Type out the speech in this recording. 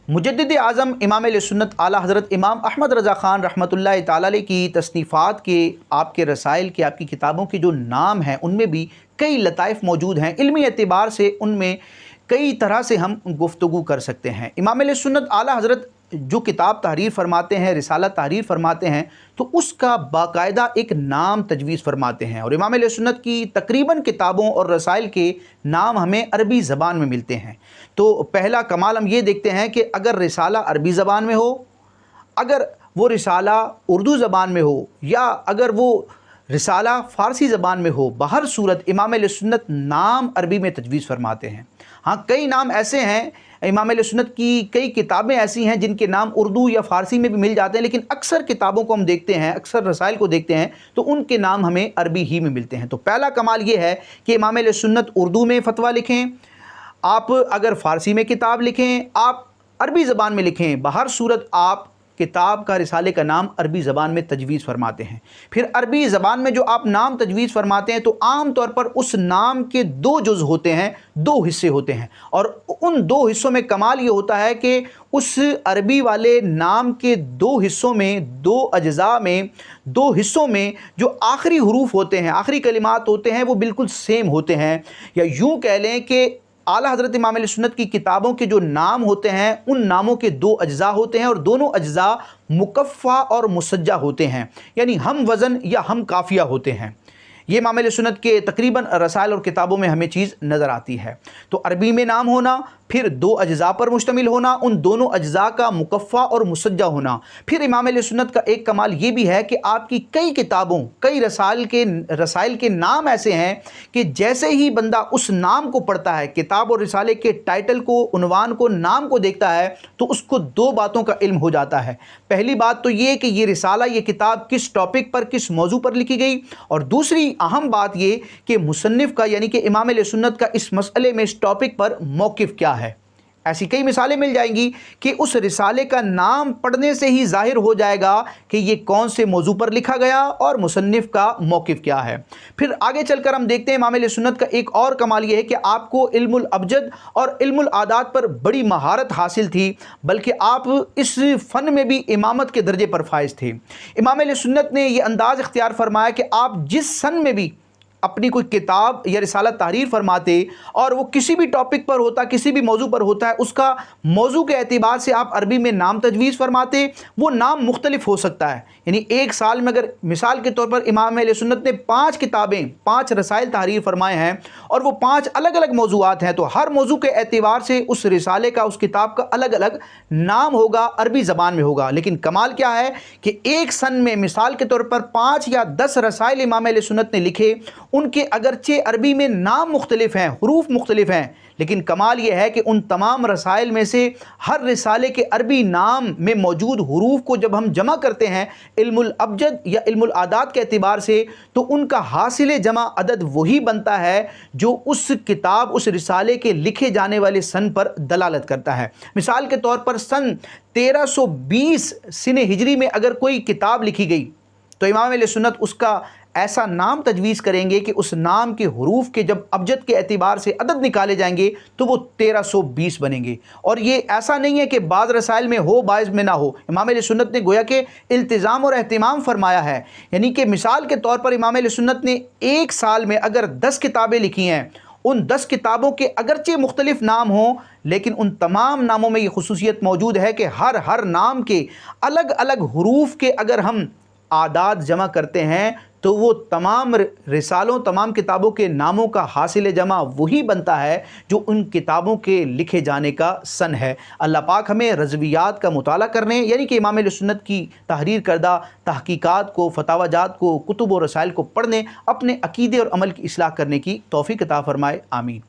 मुजद्दिद आज़म इमाम अहले सुन्नत आला हज़रत इमाम अहमद रज़ा ख़ान रहमतुल्लाहि ताला अलैह की तसनीफ़ात के, आपके रसाइल के, आपकी किताबों के जो नाम हैं उनमें भी कई लताइफ़ मौजूद हैं। इल्मी एतबार से उनमें कई तरह से हम गुफ्तगू कर सकते हैं। इमाम अहले सुन्नत आला हज़रत जो किताब तहरीर फरमाते हैं, रिसाला तहरीर फरमाते हैं, तो उसका बाकायदा एक नाम तजवीज़ फरमाते हैं। और इमाम अहले सुन्नत की तकरीबन किताबों और रसाइल के नाम हमें अरबी ज़बान में मिलते हैं। तो पहला कमाल हम ये देखते हैं कि अगर रिसाला अरबी ज़बान में हो, अगर वो रिसाला उर्दू ज़बान में हो, या अगर वो रिसाला फ़ारसी ज़बान में हो, बहर सूरत इमाम अहले सुन्नत नाम अरबी में तजवीज़ फरमाते हैं। हाँ, कई नाम ऐसे हैं, इमाम अहले सुन्नत की कई किताबें ऐसी हैं जिनके नाम उर्दू या फ़ारसी में भी मिल जाते हैं, लेकिन अक्सर किताबों को हम देखते हैं, अक्सर रसाइल को देखते हैं तो उनके नाम हमें अरबी ही में मिलते हैं। तो पहला कमाल ये है कि इमाम अहले सुन्नत उर्दू में फ़तवा लिखें, आप अगर फ़ारसी में किताब लिखें, आप अरबी ज़बान में लिखें, बहर सूरत आप किताब का, रिसाले का नाम अरबी ज़बान में तजवीज़ फरमाते हैं। फिर अरबी ज़बान में जो आप नाम तजवीज़ फरमाते हैं तो आम तौर पर उस नाम के दो जुज़ होते हैं, दो हिस्से होते हैं, और उन दो हिस्सों में कमाल ये होता है कि उस अरबी वाले नाम के दो हिस्सों में, दो अज्ज़ा में, दो हिस्सों में जो आखिरी हुरूफ होते हैं, आखिरी कलिमात होते हैं, वो बिल्कुल सेम होते हैं। या यूँ कह लें कि आला हज़रत इमाम अहले सुन्नत की किताबों के जो नाम होते हैं उन नामों के दो अज्ज़ा होते हैं, और दोनों अज्ज़ा मुकफ़्फ़ा और मुसज्जा होते हैं, यानी हम वज़न या हम काफ़िया होते हैं। ये इमाम अहले सुन्नत के तकरीबन रसाइल और किताबों में हमें चीज़ नज़र आती है। तो अरबी में नाम होना, फिर दो अज्ज़ा पर मुश्तमिल होना, उन दोनों अज्ज़ा का मुकफ़्फ़ा और मुसज्जा होना। फिर इमाम अहले सुन्नत का एक कमाल ये भी है कि आपकी कई किताबों, कई रसाइल के नाम ऐसे हैं कि जैसे ही बंदा उस नाम को पढ़ता है, किताब और रिसाले के टाइटल को, उन्वान को, नाम को देखता है, तो उसको दो बातों का इल्म हो जाता है। पहली बात तो ये कि ये रिसाला, ये किताब किस टॉपिक पर, किस मौजू पर लिखी गई, और दूसरी अहम बात ये कि मुसन्निफ़ का, यानी कि इमाम अहले सुन्नत का इस मसले में, इस टॉपिक पर मौक़िफ़ क्या है। ऐसी कई मिसालें मिल जाएंगी कि उस रिसाले का नाम पढ़ने से ही ज़ाहिर हो जाएगा कि ये कौन से मौजू पर लिखा गया और मुसन्निफ़ का मौक़िफ़ क्या है। फिर आगे चलकर हम देखते हैं इमाम अहले सुन्नत का एक और कमाल ये है कि आपको इल्मुल अबजद और इल्मुल आदात पर बड़ी महारत हासिल थी, बल्कि आप इस फ़न में भी इमामत के दर्जे पर फाइज़ थे। इमाम अहले सुन्नत ने यह अंदाज़ इख्तियार फरमाया कि आप जिस सन में भी अपनी कोई किताब या रिसाला तहरीर फरमाते, और वो किसी भी टॉपिक पर होता, किसी भी मौजू पर होता है, उसका मौजू के एतबार से आप अरबी में नाम तजवीज़ फरमाते। वो नाम मुख्तलिफ हो सकता है, यानी एक साल में अगर मिसाल के तौर पर इमाम अहले सुन्नत ने 5 किताबें, 5 रसाइल तहरीर फरमाए हैं, और वो 5 अलग अलग मौजूआत हैं, तो हर मौजू के एतबार से उस रिसाले का, उस किताब का अलग अलग नाम होगा, अरबी ज़बान में होगा। लेकिन कमाल क्या है कि एक सन में मिसाल के तौर पर 5 या 10 रसाइल इमाम अहले सुन्नत ने लिखे, उनके अगरचे अरबी में नाम मुख्तलिफ हैं, हुरूफ मुख्तलिफ हैं, लेकिन कमाल यह है कि उन तमाम रसाइल में से हर रिसाले के अरबी नाम में मौजूद हुरूफ को जब हम जमा करते हैं इल्मुल अबजद या इल्मुल आदात के एतबार से, तो उनका हासिल जमा अदद वही बनता है जो उस किताब, उस रिसाले के लिखे जाने वाले सन पर दलालत करता है। मिसाल के तौर पर सन 1320 सिने हिजरी में अगर कोई किताब लिखी गई, तो इमाम अहले सुन्नत उसका ऐसा नाम तजवीज़ करेंगे कि उस नाम के हुरूफ के जब अबजद के एतबार से अदद निकाले जाएंगे तो वो 1320 बनेंगे। और ये ऐसा नहीं है कि बाज़ रसाइल में हो, बाज़ में ना हो। इमाम अहले सुन्नत ने गोया कि इल्तिज़ाम और एहतिमाम फरमाया है, यानी कि मिसाल के तौर पर इमाम अहले सुन्नत ने एक साल में अगर 10 किताबें लिखी हैं, उन 10 किताबों के अगरचे मुख्तलिफ नाम हों, लेकिन उन तमाम नामों में ये खुसूसियत मौजूद है कि हर नाम के अलग अलग हुरूफ के अगर हम आदाद जमा करते हैं तो वो तमाम रिसालों, तमाम किताबों के नामों का हासिल जमा वही बनता है जो उन किताबों के लिखे जाने का सन है। अल्लाह पाक हमें रज़वियात का मुताला करने, यानी कि इमाम अहले सुन्नत की तहरीर करदा तहकीकात को, फतावाजात को, कुतुब और रसाइल को पढ़ने, अपने अकीदे और अमल की इस्लाह करने की तौफ़ीक़ अता फ़रमाए। आमीन।